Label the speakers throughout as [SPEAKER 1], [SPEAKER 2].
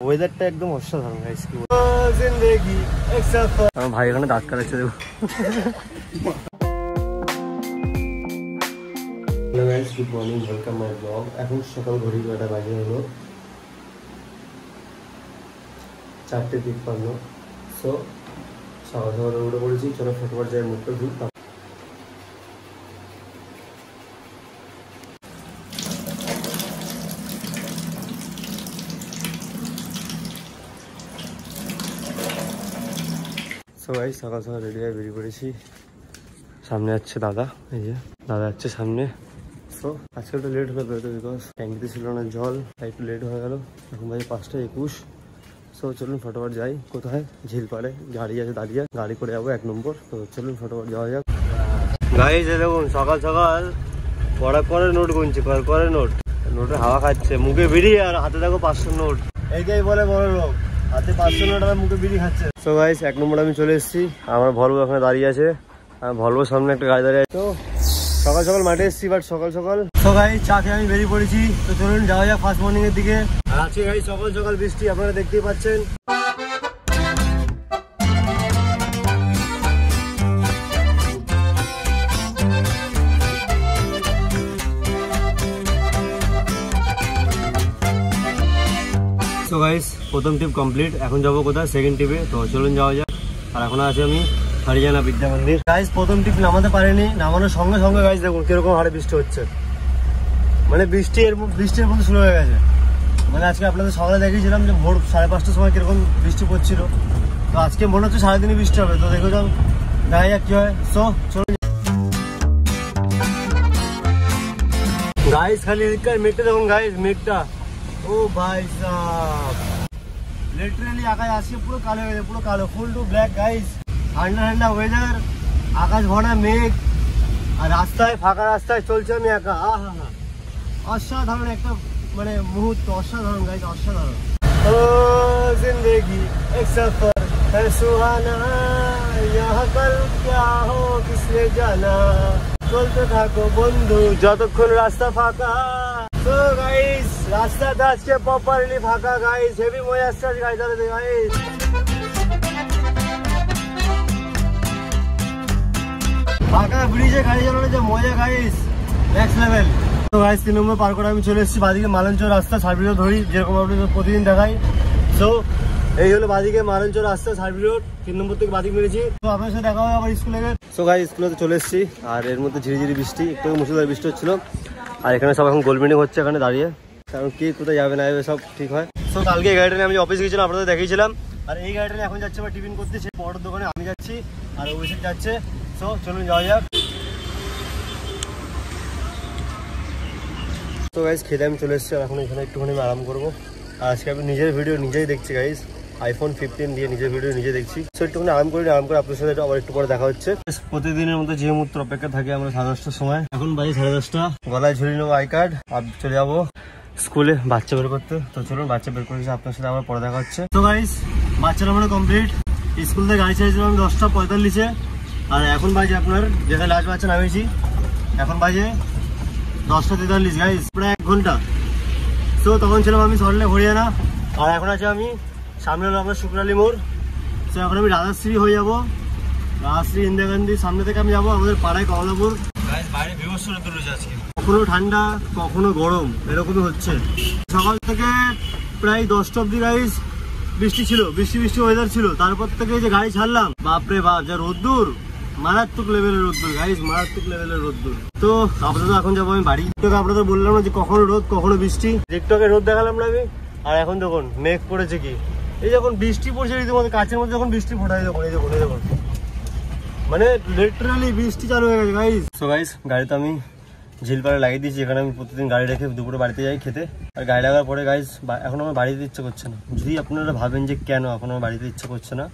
[SPEAKER 1] ওয়েদারটা একদম অসাধারণ গাইস। জিন্দেগি এক সফর। আমার ভাই এখানে দাঁত কাটাচ্ছে দেখো। Hello guys, good morning, welcome my blog. এখন সকাল ঘড়ি 9টা বাজে হলো, 4:53। সো সকাল সকাল উঠে পড়েছি, চলো ফটোফট যাই মুখটা ধুই। সবাই সকাল সকাল রেডি হয়ে বেরিয়ে পড়েছি। সামনে যাচ্ছে দাদা, এই যে দাদা যাচ্ছে সামনে। সো আজকে একটু লেট হলো বেরোতে, বিকজ ট্যাঙ্কিতে ছিল না জল, তাই একটু লেট হয়ে গেল। এখন ভাই 5:21। সো চলুন ফটোফট যাই। কোথায়? ঝিলপাড়ে গাড়ি আছে দাঁড়িয়ে, গাড়ি করে যাবো 1 নম্বর। তো চলুন ফটোফট যাওয়া যাক। গাইস দেখুন সকাল সকাল পড়া করে নোট গুনছে, করে নোট, নোটের হাওয়া খাচ্ছে, মুখে বিড়ি আর হাতে দেখো 500 নোট। এইটাই বলে বড় লোক, হাতে 500 নোট আর মুখে বিড়ি খাচ্ছে। সো গাইস 1 নম্বর আমি চলে এসেছি। আমার ভলভো ওখানে দাঁড়িয়ে আছে, আর ভলভোর সামনে একটা গাড়ি দাঁড়িয়ে আছে। তো সকাল সকাল মাঠে এসেছি, বাট সকাল সকাল তো গাইস চা খেয়ে আমি বেরিয়ে পড়েছি। তো চলুন যাওয়া যাক ফার্স্ট মর্নিং এর দিকে। আর আজকে গাইস সকাল সকাল বৃষ্টি, আপনারা দেখতেই পাচ্ছেন। সো গাইস প্রথম টিপ কমপ্লিট, এখন যাবো কোথায়? সেকেন্ড টিপে। তো চলুন যাওয়া যাক। আর এখন আছে আমি হরিয়ানা বিদ্যা মন্দির। গাইস প্রথম টিপ নামাতে পারিনি, নামানোর সঙ্গে সঙ্গে গাইস দেখুন কিরকম হারে বৃষ্টি হচ্ছে, মানে বৃষ্টির মধ্যে শুরু হয়ে গেছে। মানে আজকে আপনাদের সকালে দেখিয়েছিলাম যে ভোর 5:30টার সময় কিরকম বৃষ্টি পড়ছিল, তো আজকে মনে হচ্ছে সারাদিনই বৃষ্টি হবে। তো দেখো যাও, দেখা যাক কি হয়। সো চলুন গাইস, খালি মেঘটা দেখুন গাইস, মেঘটা ও ভাই সাহেব, লিটারালি আকাশ আজকে পুরো কালো হয়ে গেছে, পুরো কালো, ফুল টু ব্ল্যাক গাইস। ঠান্ডা ঠান্ডা ওয়েদার, আকাশ ভরা মেঘ, আর রাস্তায় ফাঁকা রাস্তায় চলছে আমি একা। আহা হা, অসাধারণ একটা মানে মুহূর্ত, অসাধারণ গাইস, অসাধারণ। ও জিন্দেগি এক সফর है सुहाना, यहाँ कल क्या हो किसने जाना, চলতে থাকো বন্ধু যতক্ষণ রাস্তা ফাঁকা। তো গাইস রাস্তাটা আজকে প্রপারলি ফাঁকা গাইস, হেভি মজা আসছে গাড়ি চালাতে গাইস। ফাঁকা ব্রিজে গাড়ি চালানোর যে মজা গাইস, নেক্সট লেভেল। তো গাইস 3 নম্বর পার করে আমি চলে এসেছি বাদিকে মালঞ্চর রাস্তা, সার্ভিস রোড ধরি যেরকম আপনাদের প্রতিদিন দেখাই। তো এই হলো বাদিকে মালঞ্চর রাস্তা, সার্ভিস রোড 3 নম্বর থেকে বাদিক মেরেছি। তো আপনার সাথে দেখা হবে আবার স্কুলে। তো গাইস স্কুলে চলে এসেছি, আর এর মধ্যে ঝিরিঝিরি বৃষ্টি, একটু মুসুলধারে বৃষ্টি হচ্ছিল। আর এখানে সব এখন গোল মিটিং হচ্ছে এখানে দাঁড়িয়ে, কারণ কি কোথায় যাবে না যাবে সব ঠিক হয়। তো কালকে এই গাড়িটা নিয়ে আমি অফিস গিয়েছিলাম, আপনাদের দেখিয়েছিলাম। আর এই গাড়িটা নিয়ে এখন যাচ্ছে আবার টিফিন করতে, সেই বড়োর দোকানে আমি যাচ্ছি আর অভিষেক যাচ্ছে। তো চলুন যাওয়া যাক। তো গাইস খেতে আমি চলে এসেছি, এখন এখানে একটুখানি আমি আরাম করবো। আর আজকে আমি নিজের ভিডিও নিজেই দেখছি গাইস, iPhone 15 দিয়ে নিজের ভিডিও নিজে দেখছি। সো একটুখানি আরাম করে আপনার সাথে আবার একটু পরে দেখা হচ্ছে। প্রতিদিনের মধ্যে যে মুহূর্ত অপেক্ষা থাকে আমরা 10:30টার সময়, এখন বাজে 10:30, গলায় ঝুলিয়ে নেবো আই কার্ড, আর চলে যাবো স্কুলে বাচ্চা বের করতে। তো চলুন বাচ্চা বের করেছি, আপনার সাথে আমার পরে দেখা হচ্ছে। তো গাইস বাচ্চারা মানে কমপ্লিট, স্কুল থেকে গাড়ি ছেড়েছিলাম 10:45, আর এখন বাজে আপনার যেখানে লাস্ট বাচ্চা নামিয়েছি, এখন বাজে 10:43 গাইস, প্রায় 1 ঘন্টা। তো তখন ছিলাম আমি সল্টলেক হরিয়ানা, আর এখন আছে আমি সামনে হলো আপনার শুক্রালি মোড়। তো এখন আমি রাজাশ্রী হয়ে যাবো, রাজাশ্রী ইন্দিরা গান্ধীর সামনে থেকে আমি যাবো আমাদের পাড়ায় কমলাপুর। বাইরে বিভৎস রোদ রয়েছে আজকে, কখনো ঠান্ডা কখনো গরম এরকমই হচ্ছে। সকাল থেকে প্রায় 10টা অব্দি গাইস বৃষ্টি ছিল, বৃষ্টি ওয়েদার ছিল। তারপর থেকে যে গাড়ি ছাড়লাম, বাপরে বাপ যা রোদ্দুর, মারাত্মক লেভেলের রোদ্দুর গাইস, মারাত্মক লেভেলের রোদ্দুর। তো আপাতত এখন যাবো আমি বাড়ি। তো আপনাদের বললাম না যে কখনো রোদ কখনো বৃষ্টি, টিকটকে রোদ দেখালাম না আমি। আর এখন দেখুন মেঘ পড়েছে, কি এই যখন বৃষ্টি পড়ছে রীতিমতো কাছের মধ্যে যখন বৃষ্টি ফোটায়, দেখুন এই দেখুন এই দেখুন, মানে লিটারালি বৃষ্টি চালু হয়ে গেছে গাইস। সো গাইস গাড়িতে আমি ঝিলপাড়ে লাগিয়ে দিয়েছি, এখানে আমি প্রতিদিন গাড়ি রেখে দুপুরে বাড়িতে যাই খেতে। আর গাড়ি লাগার পরে গাইস এখন আমার বাড়িতে ইচ্ছা করছে না। যদি আপনারা ভাবেন যে কেন এখন আমার বাড়িতে ইচ্ছা করছে না,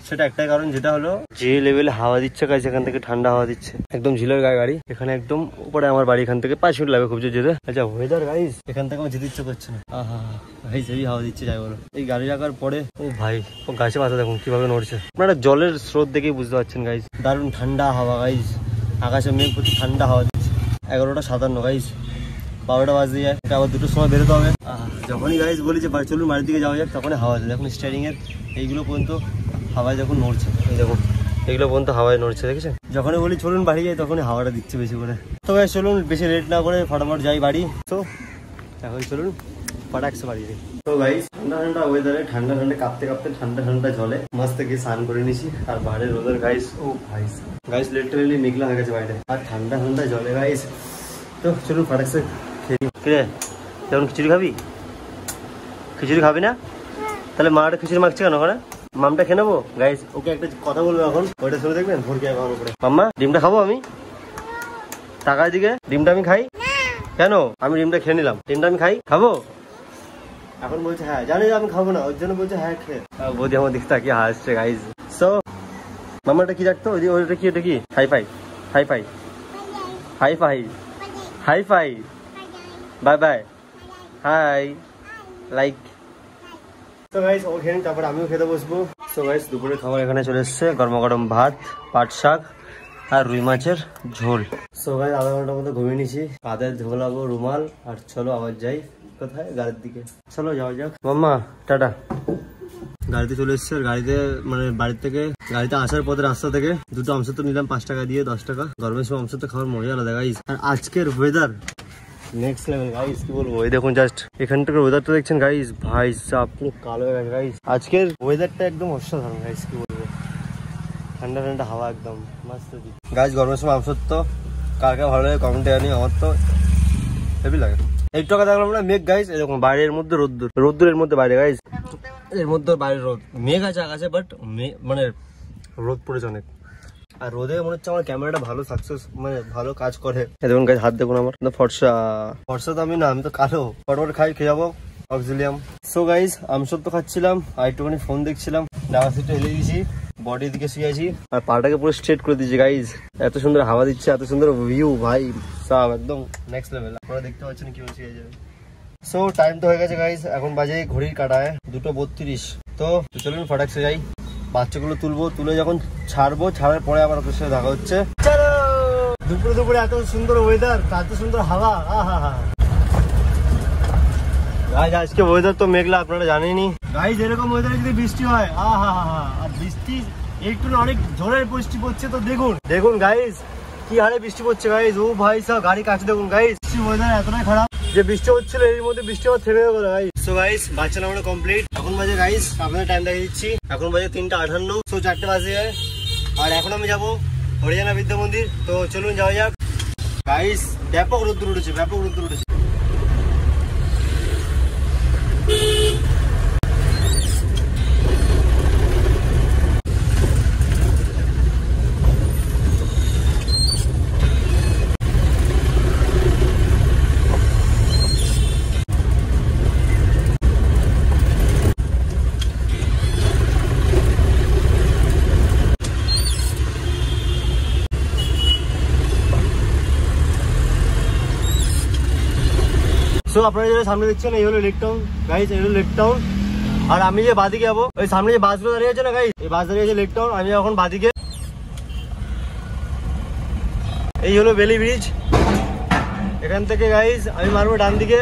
[SPEAKER 1] সেটা একটাই কারণ, যেটা হলো যে লেভেলে হাওয়া দিচ্ছে গাইস, এখান থেকে ঠান্ডা হাওয়া দিচ্ছে, একদম ঝিলের গায়ে গাড়ি, এখানে একদম উপরে আমার বাড়ি, এখান থেকে 5 মিনিট লাগবে খুব যেতে। আচ্ছা ওয়েদার গাইস এখান থেকে আমার যেতে ইচ্ছে করছে না। আহা ভাই সেই হাওয়া দিচ্ছে যাই বলো। এই গাড়ি রাখার পরে ও ভাই ও গাছে পাতা দেখুন কিভাবে নড়ছে, আপনারা জলের স্রোত দেখেই বুঝতে পারছেন গাইস। দারুণ ঠান্ডা হাওয়া গাইস, আকাশে মেঘ প্রচুর ঠান্ডা হাওয়া দিচ্ছে। 11:57 গাইস, 12টা বাজতে যায়, আবার 2টোর সময় বেরোতে হবে। যখনই গাইজ বলি যে চলুন বাড়ির দিকে যাওয়া যাক তখনই হাওয়া যায়। এখন স্টিয়ারিং এর এইগুলো পর্যন্ত হাওয়ায় যখন নড়ছে, এই দেখুন এগুলো পর্যন্ত হাওয়ায় নড়ছে, দেখেছেন? যখনই বলি চলুন বাড়ি যাই তখনই হাওয়াটা দিচ্ছে বেশি করে। তো গাইজ চলুন বেশি লেট না করে ফটাফট যাই বাড়ি। তো এখন চলুন ফটাকসে বাড়ি যাই। তো গাইজ ঠান্ডা ঠান্ডা ওয়েদারে ঠান্ডা ঠান্ডা কাঁপতে কাঁপতে ঠান্ডা ঠান্ডা জলে মাস্ত গিয়ে স্নান করে নিছি। আর বাইরের রোদের গাইজ ও ভাই গাইজ লিটারেলি মেঘলা হয়ে গেছে বাইরে আর ঠান্ডা ঠান্ডা জলে গাইজ। তো চলুন ফটাকসে খেয়ে রে। যেমন খিচুড়ি খাবি? খিচুড়ি খাবি না? তাহলে মাটা খিচুড়ি মাখছে কেন ওখানে? মামটা খেয়ে নেবো গাইজ। ওকে একটা কথা বলবো এখন, ওইটা শুনে দেখবেন ভরকে আমার উপরে। মাম্মা ডিমটা খাবো আমি? টাকার দিকে ডিমটা আমি খাই কেন? আমি ডিমটা খেয়ে নিলাম, ডিমটা আমি খাই, খাবো? এখন বলছে হ্যাঁ, জানি আমি খাবো না, ওর জন্য বলছে হ্যাঁ খেয়ে। বৌদি আমার দিকে তাকিয়ে হাসছে গাইজ। সো মামাটা কি রাখতো ওইটা কি? ওটা কি? Hi fi, hi fi, hi fi, hi fi, bye bye, hi, like. তো গাইস ও খেয়ে তারপর আমিও খেতে বসবো। সো গাইস দুপুরের খাবার এখানে চলে এসছে, গরম গরম ভাত, পাট শাক আর রুই মাছের ঝোল। সো গাইস আধা ঘন্টার মতো ঘুমিয়ে নিছি, কাঁধে ঝোলাবো রুমাল আর চলো আবার যাই কোথায়, গাড়ির দিকে। চলো যাওয়া যাক। মাম্মা টাটা। গাড়িতে চলে এসছে, আর গাড়িতে মানে বাড়ির থেকে গাড়িতে আসার পথে রাস্তা থেকে দুটো আমসত্ব তো নিলাম 5 টাকা দিয়ে, 10 টাকা। গরমের সময় আমসত্ব তো খাওয়ার মজা আলাদা গাইস। আর আজকের ওয়েদার নেক্সট লেভেল গাইস, কি বলবো। এই দেখুন জাস্ট এখানটার ওয়েদারটা দেখছেন গাইস, ভাই সাব পুরো কালো হয়ে গেছে গাইস। আজকের ওয়েদারটা একদম অসাধারণ গাইস, কি বলবো। ঠান্ডা ঠান্ডা হাওয়া একদম মস্ত গাইস। গরমের সময় আমসত্ব কার কার ভালো লাগে কমেন্টে জানি, আমার তো হেভি লাগে। এই টাকা দেখলাম না মেঘ গাইস, এরকম বাইরের মধ্যে রোদ্দুর, রোদ্দুরের মধ্যে বাইরে গাইস, এর মধ্যে বাইরে রোদ। মেঘ আছে আকাশে বাট মানে রোদ পড়েছে অনেক। আর রোদে মনে হচ্ছে আমার ক্যামেরাটা ভালো সাকসেস মানে ভালো কাজ করে। দেখুন গাইস হাত দেখুন আমার ফর্সা, ফর্সা তো আমি না, আমি তো কালো। ফটফট খাই, খেয়ে যাবো অক্সিলিয়াম। সো গাইস আমসত্ব খাচ্ছিলাম আর একটুখানি ফোন দেখছিলাম, ডাবা সিটটা হেলে দিয়েছি, বডির দিকে শুয়েছি আর পাটাকে পুরো স্ট্রেট করে দিয়েছি গাইস। এত সুন্দর হাওয়া দিচ্ছে, এত সুন্দর ভিউ, ভাই সব একদম নেক্সট লেভেল। আপনারা দেখতে পাচ্ছেন কি হচ্ছে। সো টাইম তো হয়ে গেছে গাইস, এখন বাজে ঘড়ির কাঁটায় 2:32। তো চলুন ফটাকসে যাই, বাচ্চাগুলো তুলবো, তুলে যখন ছাড়বো, ছাড়ার পরে আবার আপনার সাথে দেখা হচ্ছে। চলো দুপুরে দুপুরে এত সুন্দর ওয়েদার, এত সুন্দর হাওয়া, আহা। গাইস আজকে ওয়েদার তো মেঘলা, আপনারা জানেনই গাইস। এরকম ওয়েদারে যদি বৃষ্টি হয়, আহা, আর বৃষ্টি একটু না অনেক জোরের বৃষ্টি পড়ছে। তো দেখুন দেখুন গাইস কি হারে বৃষ্টি পড়ছে গাইস। ও ভাই সব গাড়ি কাছে দেখুন গাইস, ওয়েদার এতটাই খারাপ যে বৃষ্টি হচ্ছিল, এর মধ্যে বৃষ্টি আবার থেমে গেল গাইস। সো গাইস বাচ্চা নামানো কমপ্লিট। এখন বাজে গাইস, আপনাদের টাইম দেখিয়ে দিচ্ছি, এখন বাজে 3:58। সো 4টে বাজে আর এখন আমি যাবো হরিয়ানা বিদ্যা মন্দির। তো চলুন যাওয়া যাক গাইস। ব্যাপক রোদ্দুর উঠেছে, ব্যাপক রোদ্দুর উঠেছে। তো আপনারা যেটা সামনে দেখছেন এই হলো লেক টাউন গাইস, এই হলো লেক টাউন। আর আমি যে বাদিকে যাবো, ওই সামনে যে বাসগুলো দাঁড়িয়ে আছে না গাইস, এই বাস দাঁড়িয়ে আছে লেক টাউন। আমি এখন বাদিকে, এই হলো বেলি ব্রিজ। এখান থেকে গাইস আমি মারবো ডান দিকে।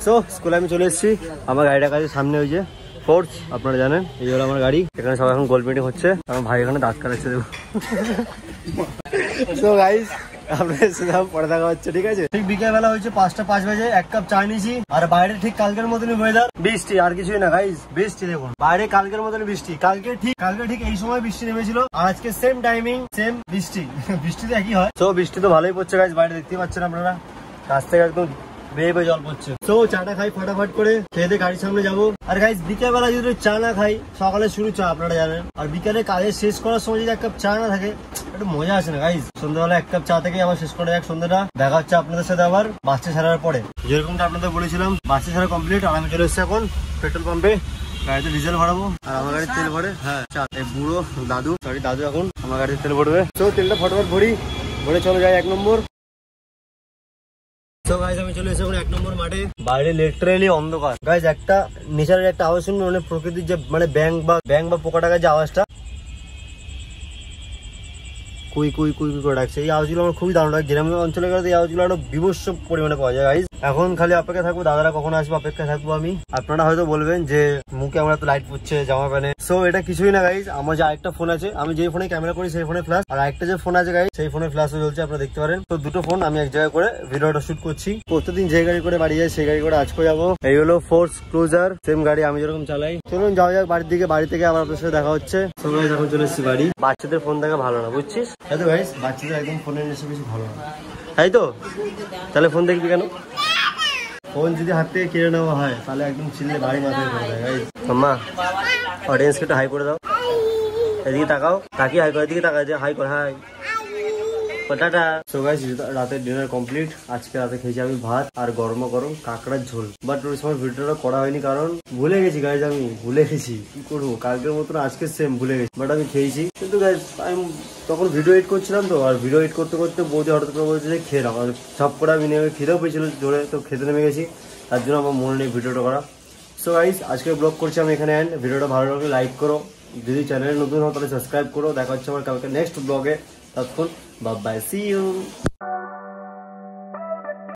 [SPEAKER 1] তো স্কুলে আমি চলে এসেছি, আমার গাড়িটার কাছে সামনে ওই যে ফোর্স, আপনারা জানেন এই হলো আমার গাড়ি। এখানে সবাই এখন গোল মিটিং হচ্ছে, আমার ভাই এখানে দাঁত কাটাচ্ছে দেবো। তো গাইস আপনাদের সাথে পরে দেখা হচ্ছে, ঠিক আছে? ঠিক বিকেলবেলা হয়েছে 5:05 বাজে, 1 কাপ চা নিয়েছি। আর বাইরে ঠিক কালকের মতনই ওয়েদার, বৃষ্টি, আর কিছুই না গাইস, বৃষ্টি। দেখুন বাইরে কালকের মতনই বৃষ্টি, কালকে ঠিক এই সময় বৃষ্টি নেমেছিল, আর আজকে সেম টাইমিং সেম বৃষ্টি। বৃষ্টি তো একই হয়। তো বৃষ্টি তো ভালোই পড়ছে গাইস, বাইরে দেখতে পাচ্ছেন আপনারা, কাছ থেকে একদম বেয়ে জল পড়ছে। তো চাটা খাই ফটাফট করে, খেয়ে দিয়ে গাড়ির সামনে যাবো। আর গাইস বিকেলবেলা যদি চা না খাই, সকালে শুরু চা আপনারা জানেন, আর বিকালে কাজে শেষ করার সময় যদি 1 কাপ চা না থাকে একটু মজা আসে না গাইস। সন্ধ্যাবেলা 1 কাপ চা থেকে আবার শেষ করা যাক সন্ধ্যাটা। দেখা হচ্ছে আপনাদের সাথে আবার বাচ্চা ছাড়ার পরে। যেরকমটা আপনাদের বলেছিলাম বাচ্চা ছাড়া কমপ্লিট, আর আমি চলে এসেছি এখন পেট্রোল পাম্পে গাড়িতে ডিজেল ভরাবো। আর আমার গাড়ির তেল ভরে হ্যাঁ এই বুড়ো দাদু এখন আমার গাড়িতে তেল ভরবে। তো তেলটা ফটাফট ভরে চলে যায় 1 নম্বর। তো গাইজ আমি চলে এসেছি 1 নম্বর মাঠে। বাইরে লিটারালি অন্ধকার। গাইজ একটা নেচারের একটা আওয়াজ শুনুন, মানে প্রকৃতির যে মানে ব্যাং বা পোকা টাকার যে আওয়াজটা কুই কুই কুই কুই করে ডাকছে, এই আওয়াজগুলো আমার খুবই দারুণ লাগে। গ্রামের অঞ্চলে গেলে এই আওয়াজগুলো আরো বিভৎস পরিমাণে পাওয়া যায়। গাইজ এখন খালি অপেক্ষা থাকবো দাদারা কখন আসবে, অপেক্ষা থাকবো আমি। আপনারা হয়তো বলবেন যে মুখে আমরা তো লাইট পড়ছে জামা প্যান্টে, সো এটা কিছুই না গাইজ। আমার যে আরেকটা ফোন আছে, আমি যে ফোনে ক্যামেরা করি সেই ফোনে ফ্ল্যাশ, আর আরেকটা যে ফোন আছে গাইজ সেই ফোনে ফ্ল্যাশও জ্বলছে, আপনারা দেখতে পারেন। তো দুটো ফোন আমি এক জায়গায় করে ভিডিওটা শুট করছি। প্রতিদিন যে গাড়ি করে বাড়ি যায় সেই গাড়ি করে আজকে যাবো। এই হলো ফোর্স ক্রুজার, সেম গাড়ি আমি যেরকম চালাই। চলুন যাওয়া যাক বাড়ির দিকে। বাড়ি থেকে আবার আপনার সাথে দেখা হচ্ছে। সো গাইজ এখন চলে এসেছি বাড়ি। বাচ্চাদের ফোন দেখা ভালো না, বুঝছিস? তাই তো গাইজ, বাচ্চাদের একদম ফোনের নেশা বেশি ভালো না, তাই তো? তাহলে ফোন দেখবি কেন? ফোন যদি হাত থেকে কেড়ে নেওয়া হয় তাহলে একদম চিল্লে বাড়ি মাথায় করে দেয়। গাইজ আম্মা অডিয়েন্সকে একটু হাই করে দাও, এদিকে তাকাও, তাকিয়ে হাই করে, এদিকে তাকাও, যে হাই কর, হাই টাটা। সো গাইস রাতের ডিনার কমপ্লিট। আজকে রাতে খেয়েছি আমি ভাত আর গরম গরম কাঁকড়ার ঝোল। বাট ওই সময় ভিডিওটা করা হয়নি কারণ ভুলে গেছি গাইজ, আমি ভুলে গেছি। কি করবো, কালকের মতন আজকে সেম ভুলে গেছি, বাট আমি খেয়েছি। কিন্তু গাইজ আমি তখন ভিডিও এডিট করছিলাম তো, আর ভিডিও এডিট করতে করতে বৌদি হঠাৎ করে বলছে যে খেয়ে নাও, আর সব করে আমি নেমে খিদেও পেয়েছিল জোরে, তো খেতে নেমে গেছি। তার জন্য আমার মনে নেই ভিডিওটা করা। সো গাইজ আজকে ব্লগ করছি আমি এখানে এন্ড। ভিডিওটা ভালো লাগলে লাইক করো, যদি চ্যানেলে নতুন হও তাহলে সাবস্ক্রাইব করো। দেখা হচ্ছে আমার কালকে নেক্সট ব্লগে। ততক্ষণ বাই বাই, সি ইউ।